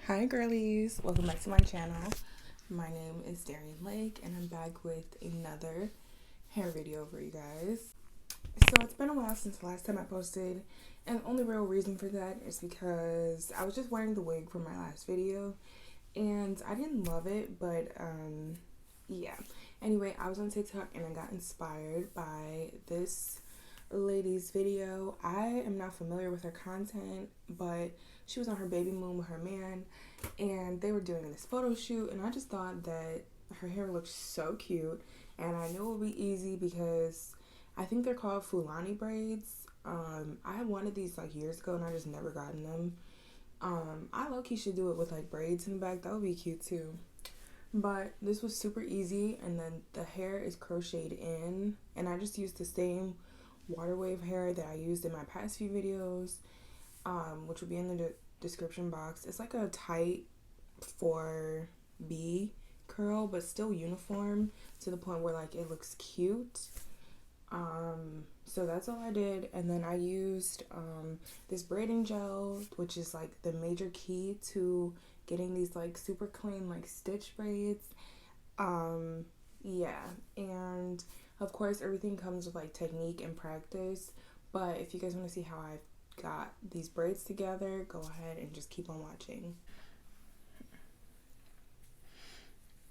Hi girlies, welcome back to my channel. My name is Darian Lake and I'm back with another hair video for you guys. So it's been a while since the last time I posted, and the only real reason for that is because I was just wearing the wig from my last video and I didn't love it, but yeah. Anyway, I was on TikTok and I got inspired by this lady's video. I am not familiar with her content, but she was on her baby moon with her man and they were doing this photo shoot, and I just thought that her hair looked so cute, and I knew it would be easy because I think they're called Fulani braids. I had wanted these like years ago and I just never gotten them. I low-key should do it with like braids in the back. That would be cute too. But this was super easy, and then the hair is crocheted in, and I just used the same water wave hair that I used in my past few videos, which will be in the description box. It's like a tight 4B curl, but still uniform to the point where like it looks cute. So that's all I did, and then I used this braiding gel, which is like the major key to getting these like super clean like stitch braids. Yeah, and of course everything comes with like technique and practice, but if you guys want to see how I got these braids together, go ahead and just keep on watching.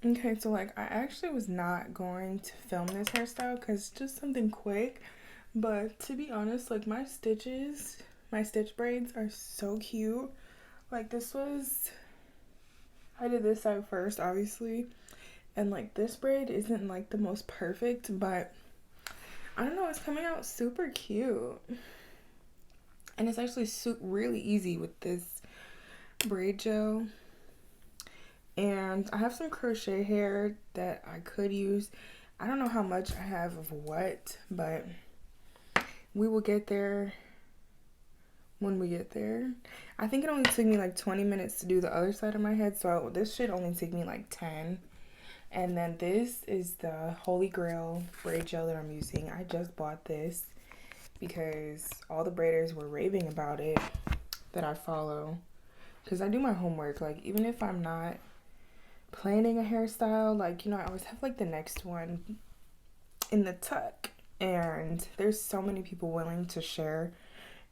Okay, so like I actually was not going to film this hairstyle because it's just something quick, but to be honest, like my stitch braids are so cute. Like I did this side first obviously, and like this braid isn't like the most perfect, but I don't know, it's coming out super cute. And it's actually really easy with this braid gel. And I have some crochet hair that I could use. I don't know how much I have of what, but we will get there when we get there. I think it only took me like 20 minutes to do the other side of my head, so this should only take me like 10. And then this is the Holy Grail braid gel that I'm using. I just bought this because all the braiders were raving about it that I follow. Because I do my homework. Like, even if I'm not planning a hairstyle, like, you know, I always have like the next one in the tuck. And there's so many people willing to share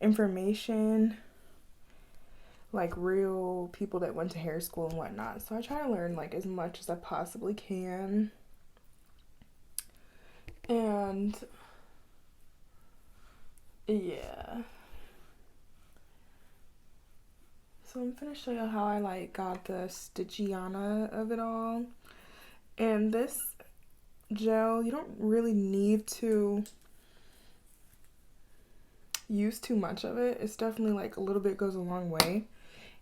information, like real people that went to hair school and whatnot. So I try to learn like as much as I possibly can. And yeah, so I'm gonna show you how I like got the stitchiana of it all. And this gel, you don't really need to use too much of it. It's definitely like a little bit goes a long way,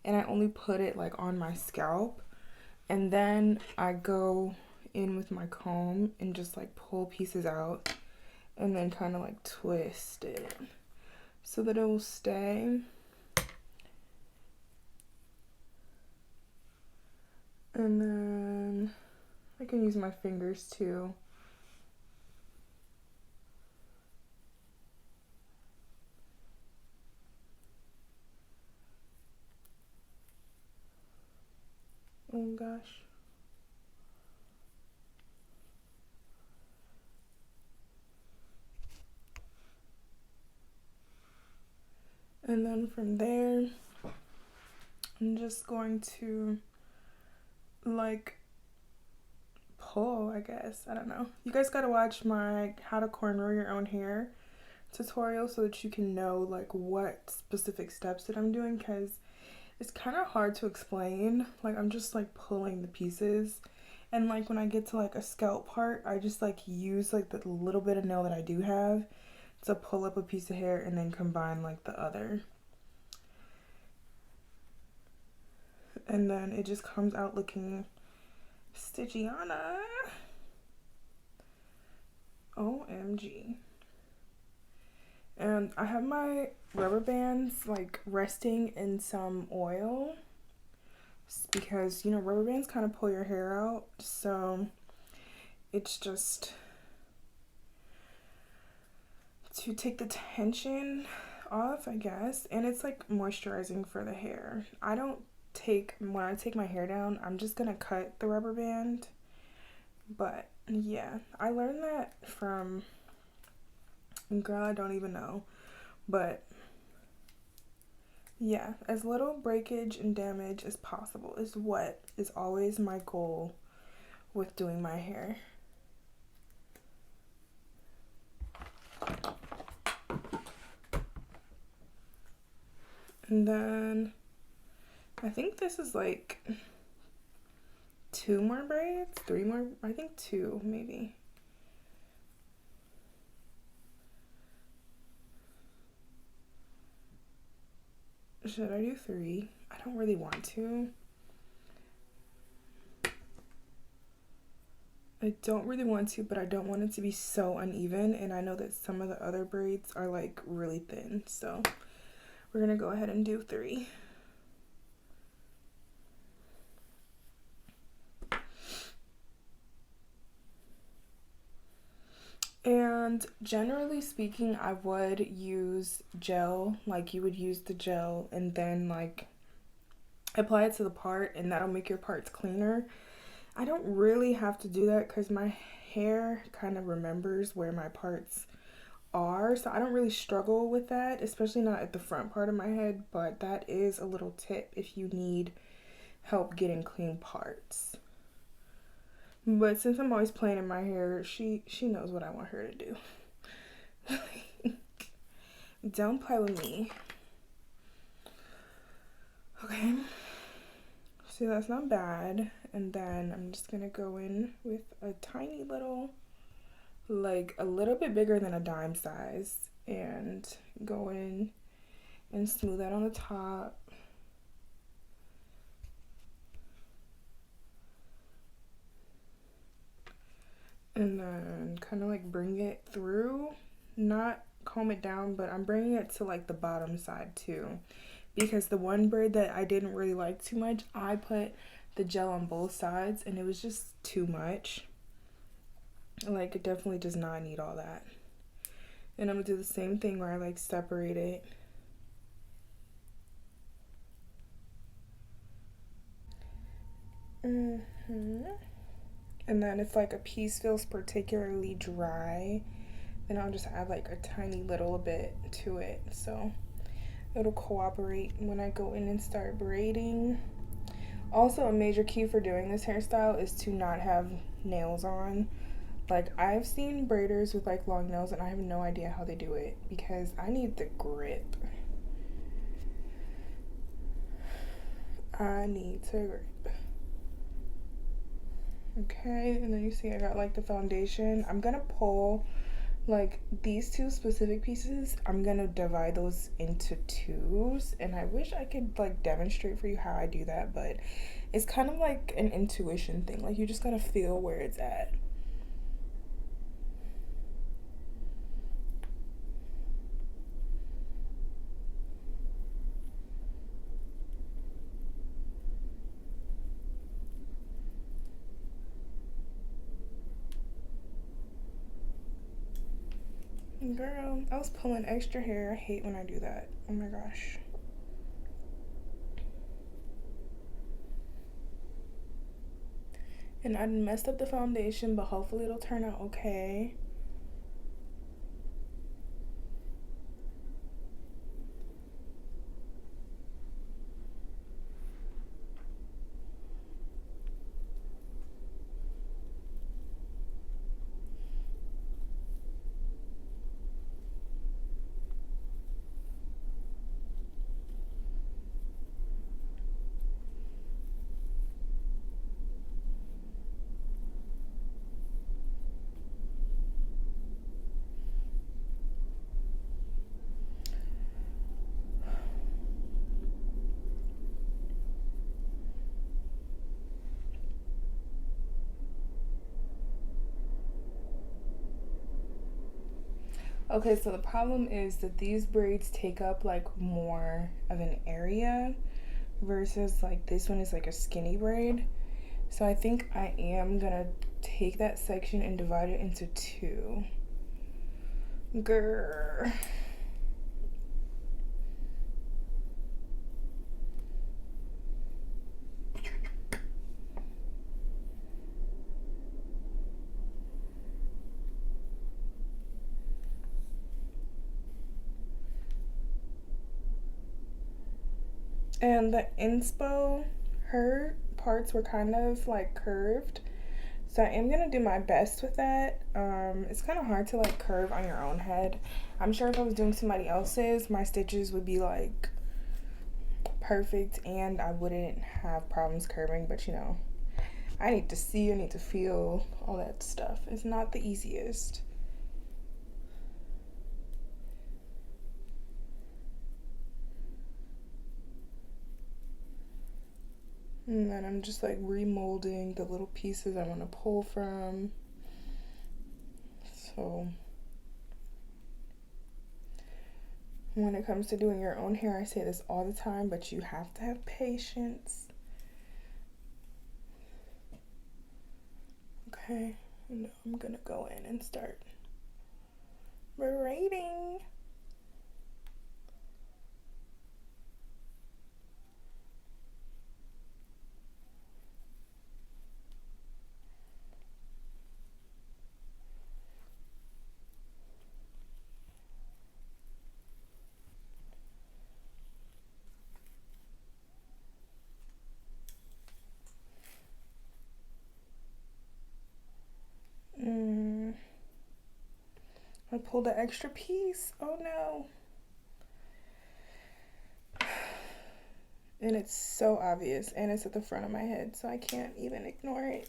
and I only put it like on my scalp, and then I go in with my comb and just like pull pieces out and then kind of like twist it so that it will stay. And then I can use my fingers too. Oh gosh. And then from there, I'm just going to like pull, I guess. I don't know. You guys gotta watch my how to cornrow your own hair tutorial so that you can know like what specific steps that I'm doing, because it's kind of hard to explain. Like I'm just like pulling the pieces, and like when I get to like a scalp part, I just like use like the little bit of nail that I do have to pull up a piece of hair and then combine like the other. And then it just comes out looking stitchiana. OMG. And I have my rubber bands like resting in some oil because, you know, rubber bands kind of pull your hair out. So it's just to take the tension off, I guess. And it's like moisturizing for the hair. I don't when I take my hair down, I'm just gonna cut the rubber band. But yeah, I learned that from, girl, I don't even know. But yeah, as little breakage and damage as possible is what is always my goal with doing my hair. And then I think this is like 2 more braids, 3 more, I think 2 maybe. Should I do 3? I don't really want to. I don't really want to, but I don't want it to be so uneven, and I know that some of the other braids are like really thin, so we're gonna go ahead and do 3. And generally speaking, I would use gel, like you would use the gel and then like apply it to the part, and that'll make your parts cleaner. I don't really have to do that because my hair kind of remembers where my parts are, so I don't really struggle with that, especially not at the front part of my head, but that is a little tip if you need help getting clean parts. But since I'm always playing in my hair, she knows what I want her to do. Don't play with me. Okay. So that's not bad. And then I'm just gonna go in with a tiny little, like a little bit bigger than a dime size, and go in and smooth that on the top. And then kind of like bring it through, not comb it down, but I'm bringing it to like the bottom side too, because the one braid that I didn't really like too much, I put the gel on both sides and it was just too much. Like, it definitely does not need all that. And I'm gonna do the same thing where I like separate it. And then if like a piece feels particularly dry, then I'll just add like a tiny little bit to it, so it'll cooperate when I go in and start braiding. Also, a major key for doing this hairstyle is to not have nails on. Like, I've seen braiders with like long nails and I have no idea how they do it, because I need the grip. I need to grip. Okay, and then you see I got like the foundation. I'm gonna pull like these 2 specific pieces. I'm gonna divide those into 2s, and I wish I could like demonstrate for you how I do that, but it's kind of like an intuition thing. Like, you just gotta feel where it's at. Girl, I was pulling extra hair. I hate when I do that. Oh my gosh. And I messed up the foundation, but hopefully it'll turn out okay. Okay, so the problem is that these braids take up like more of an area versus like this one is like a skinny braid. So I think I am gonna take that section and divide it into 2. Grr. And the inspo, her parts were kind of like curved. So I am gonna do my best with that. It's kind of hard to like curve on your own head. I'm sure if I was doing somebody else's, my stitches would be like perfect and I wouldn't have problems curving, but you know, I need to see, I need to feel, all that stuff. It's not the easiest. And then I'm just like remolding the little pieces I want to pull from. So when it comes to doing your own hair, I say this all the time, but you have to have patience. Okay, now I'm gonna go in and start braiding. I pulled an extra piece. Oh no. And it's so obvious, and it's at the front of my head, so I can't even ignore it.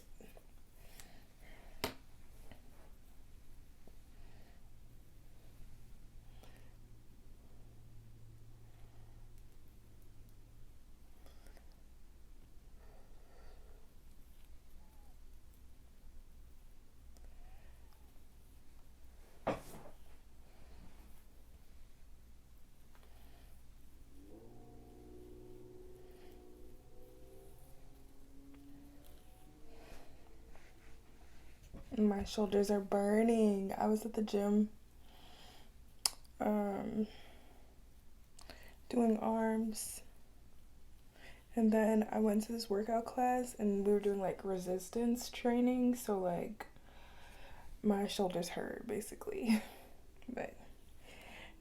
My shoulders are burning. I was at the gym doing arms, and then I went to this workout class and we were doing like resistance training, so like my shoulders hurt basically. But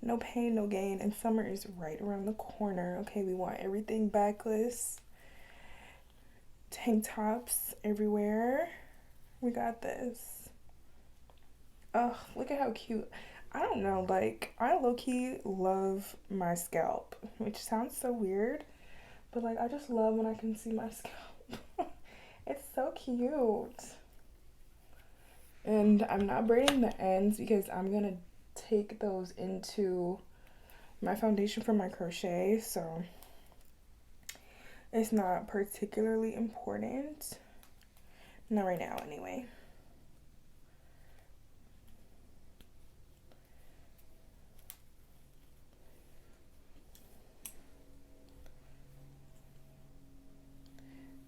no pain, no gain, and summer is right around the corner. Okay, we want everything backless, tank tops everywhere. We got this. Oh, look at how cute. I don't know, like, I low-key love my scalp, which sounds so weird, but like, I just love when I can see my scalp. It's so cute. And I'm not braiding the ends because I'm gonna take those into my foundation for my crochet, so it's not particularly important. Not right now, anyway.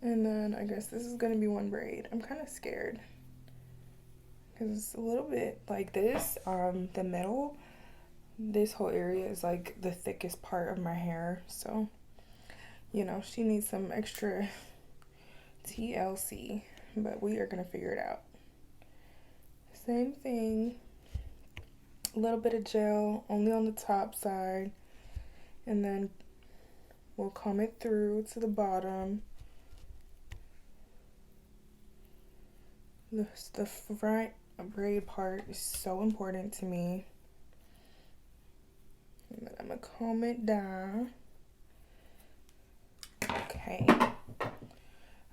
And then I guess this is gonna be one braid. I'm kind of scared because it's a little bit like this. The middle, this whole area is like the thickest part of my hair, so you know she needs some extra TLC, but we are gonna figure it out. Same thing, a little bit of gel only on the top side, and then we'll comb it through to the bottom. The front braid part is so important to me. And then I'm gonna comb it down. Okay.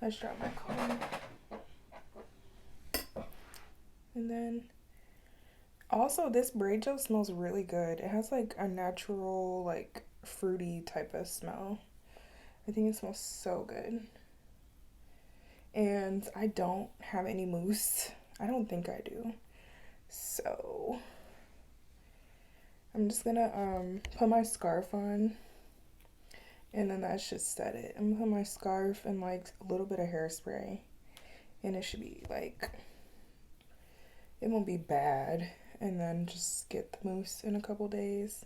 Let's drop my comb. And then also this braid gel smells really good. It has like a natural, like fruity type of smell. I think it smells so good. And I don't have any mousse. I don't think I do. So I'm just gonna put my scarf on, and then that should set it. I'm gonna put my scarf and like a little bit of hairspray, and it should be like, it won't be bad. And then just get the mousse in a couple days.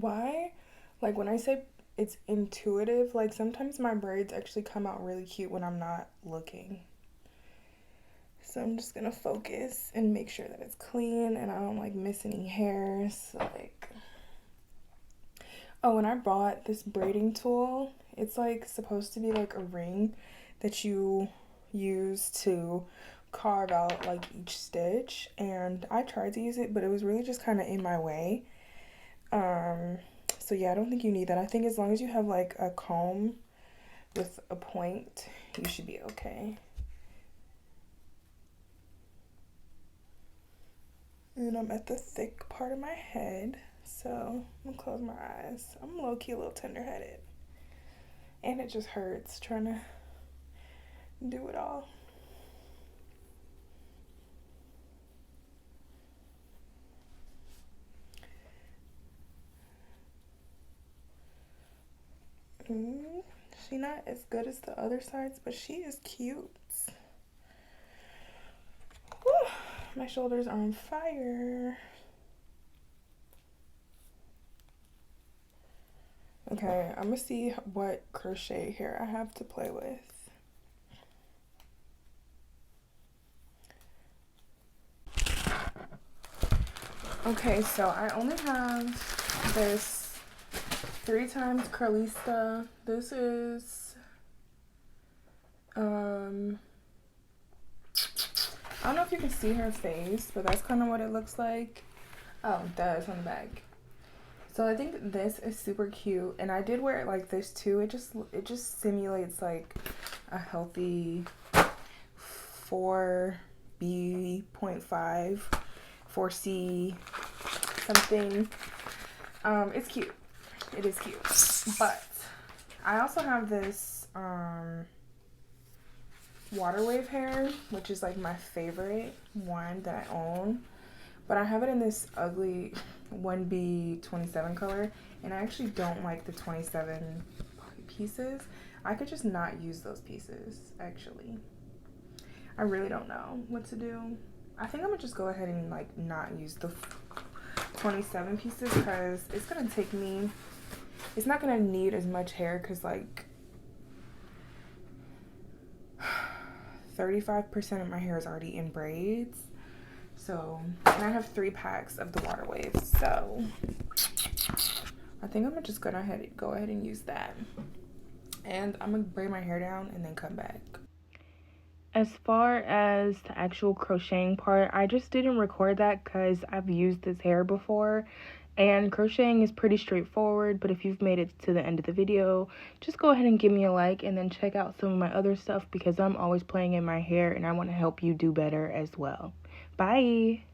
why, like when I say it's intuitive, like sometimes my braids actually come out really cute when I'm not looking. So I'm just gonna focus and make sure that it's clean and I don't like miss any hairs. Like, oh, and I bought this braiding tool. It's like supposed to be like a ring that you use to carve out like each stitch, and I tried to use it, but it was really just kind of in my way. So yeah, I don't think you need that. I think as long as you have like a comb with a point, you should be okay. And I'm at the thick part of my head, so I'm gonna close my eyes. I'm low-key a little tender-headed, and it just hurts trying to do it all. She not as good as the other sides, but she is cute. Whew, my shoulders are on fire. Okay, I'm gonna see what crochet hair I have to play with. Okay, so I only have this 3x Curlista. This is I don't know if you can see her face, but that's kind of what it looks like. Oh, that is on the back. So I think this is super cute, and I did wear it like this too. It just simulates like a healthy 4B.5, 4C something. It's cute. It is cute. But I also have this water wave hair, which is like my favorite one that I own. But I have it in this ugly 1B27 color, and I actually don't like the 27 pieces. I could just not use those pieces, actually. I really don't know what to do. I think I'm gonna just go ahead and like not use the 27 pieces because it's gonna take me, it's not gonna need as much hair because like 35% of my hair is already in braids. So, and I have 3 packs of the water waves, so I think I'm just gonna go ahead and use that. And I'm gonna braid my hair down and then come back. As far as the actual crocheting part, I just didn't record that because I've used this hair before, and crocheting is pretty straightforward. But if you've made it to the end of the video, just go ahead and give me a like and then check out some of my other stuff because I'm always playing in my hair and I want to help you do better as well. Bye!